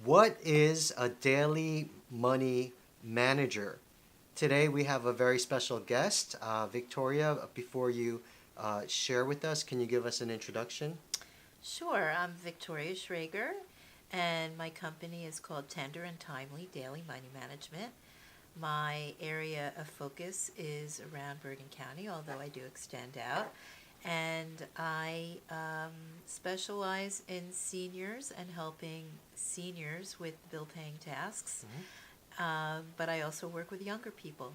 What is a daily money manager? Today we have a very special guest, Victoria. Before you share with us, can you give us an introduction? Sure, I'm Victoria Schrager, and my company is called Tender and Timely Daily Money Management. My area of focus is around Bergen County, although I do extend out. And I specialize in seniors and helping seniors with bill paying tasks. But I also work with younger people.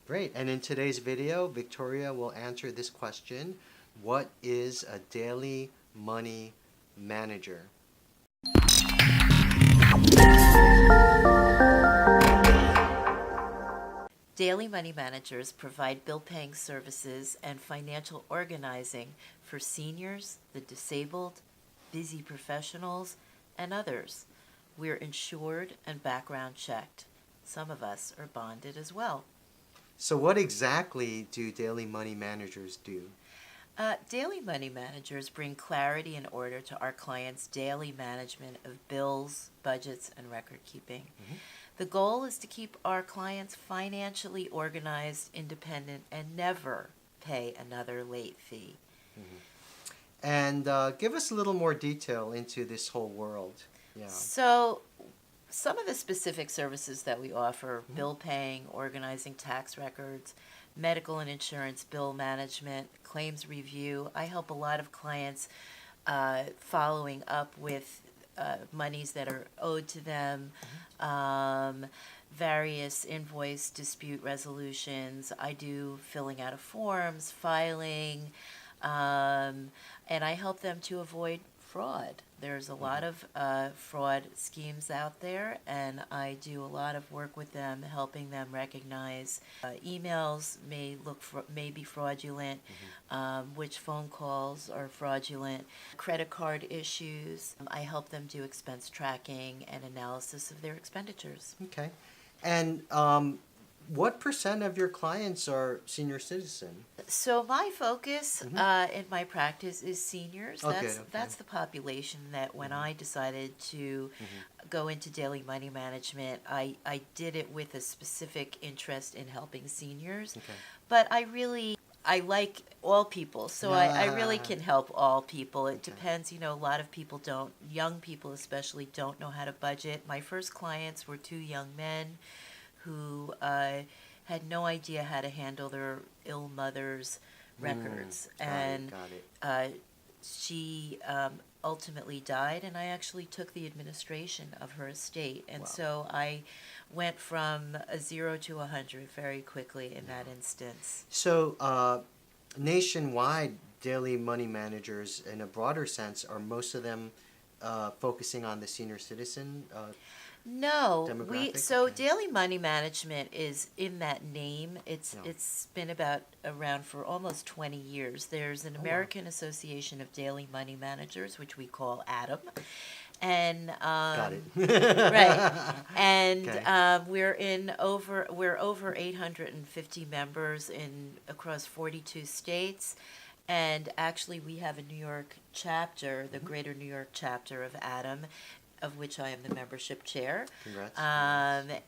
Great. And in today's video, Victoria will answer this question. What is a daily money manager? Daily money managers provide bill-paying services and financial organizing for seniors, the disabled, busy professionals, and others. We're insured and background checked. Some of us are bonded as well. So what exactly do daily money managers do? Daily money managers bring clarity and order to our clients' daily management of bills, budgets, and record keeping. The goal is to keep our clients financially organized, independent, and never pay another late fee. And give us a little more detail into this whole world. Yeah. So, some of the specific services that we offer, bill paying, organizing tax records, medical and insurance bill management, claims review. I help a lot of clients following up with monies that are owed to them, various invoice dispute resolutions. I do filling out of forms, filing, and I help them to avoid fraud. There's a lot of fraud schemes out there, and I do a lot of work with them, helping them recognize emails may be fraudulent, which phone calls are fraudulent, credit card issues. I help them do expense tracking and analysis of their expenditures. Okay. And what percent of your clients are senior citizen? So my focus in my practice is seniors. That's the population that when I decided to go into daily money management, I did it with a specific interest in helping seniors. But I like all people, so I really can help all people. It depends, a lot of people don't, young people especially, don't know how to budget. My first clients were two young men who had no idea how to handle their ill mother's records. She ultimately died, and I actually took the administration of her estate. And so I went from a 0 to 100 very quickly in that instance. So nationwide, daily money managers, in a broader sense, are most of them focusing on the senior citizen No, demographic? daily money management is in that name. It's been around for almost 20 years. There's an American Association of Daily Money Managers, which we call ADAM, and Got it. right, and Okay. we're over 850 members across 42 states. And actually, we have a New York chapter, the Greater New York chapter of ADAM, of which I am the membership chair. Congrats.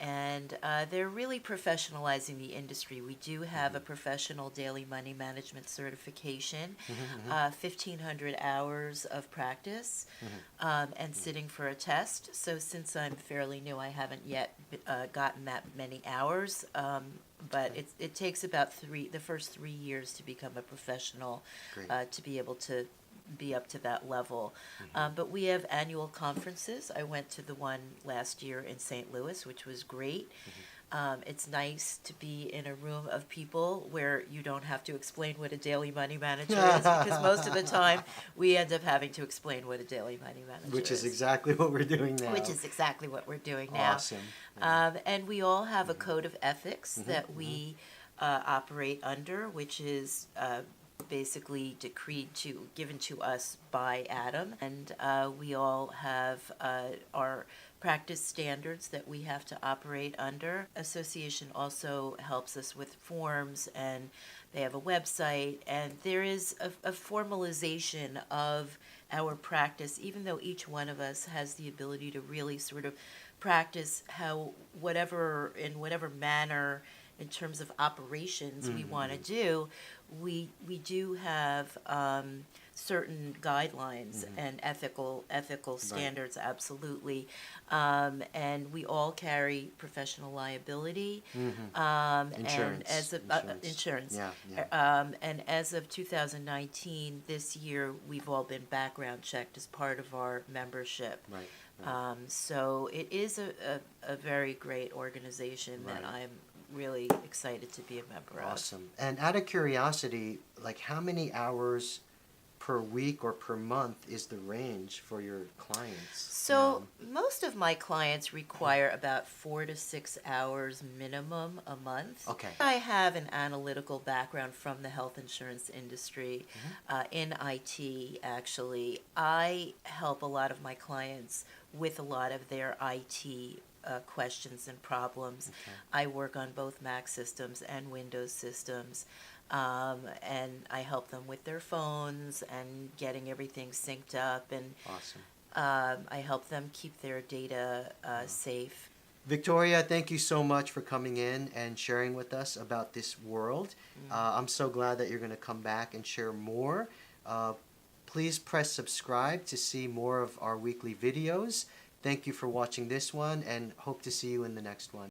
And they're really professionalizing the industry. We do have a professional daily money management certification, 1,500 hours of practice, and sitting for a test. So since I'm fairly new, I haven't yet gotten that many hours. But it takes about the first 3 years to become a professional, to be able to be up to that level. But we have annual conferences. I went to the one last year in St. Louis, which was great. It's nice to be in a room of people where you don't have to explain what a daily money manager is, because most of the time we end up having to explain what a daily money manager is. Which is exactly what we're doing now. Which is exactly what we're doing now. Awesome. And we all have a code of ethics that we operate under, which is basically given to us by Adam, and we all have our practice standards that we have to operate under. Association also helps us with forms, and they have a website, and there is a formalization of our practice, even though each one of us has the ability to really sort of practice in whatever manner in terms of operations we want to do, we do have certain guidelines and ethical standards, absolutely, and we all carry professional liability, Insurance. and as of insurance, Yeah. and as of 2019, this year, we've all been background checked as part of our membership. Right. So it is a very great organization that Right. I'm really excited to be a member of. Awesome. And out of curiosity, like how many hours per week or per month is the range for your clients? So most of my clients require about 4 to 6 hours minimum a month. Okay. I have an analytical background from the health insurance industry, in IT actually. I help a lot of my clients with a lot of their IT questions and problems. Okay. I work on both Mac systems and Windows systems. And I help them with their phones and getting everything synced up, and Awesome. I help them keep their data safe. Victoria, thank you so much for coming in and sharing with us about this world. I'm so glad that you're going to come back and share more. Please press subscribe to see more of our weekly videos. Thank you for watching this one, and hope to see you in the next one.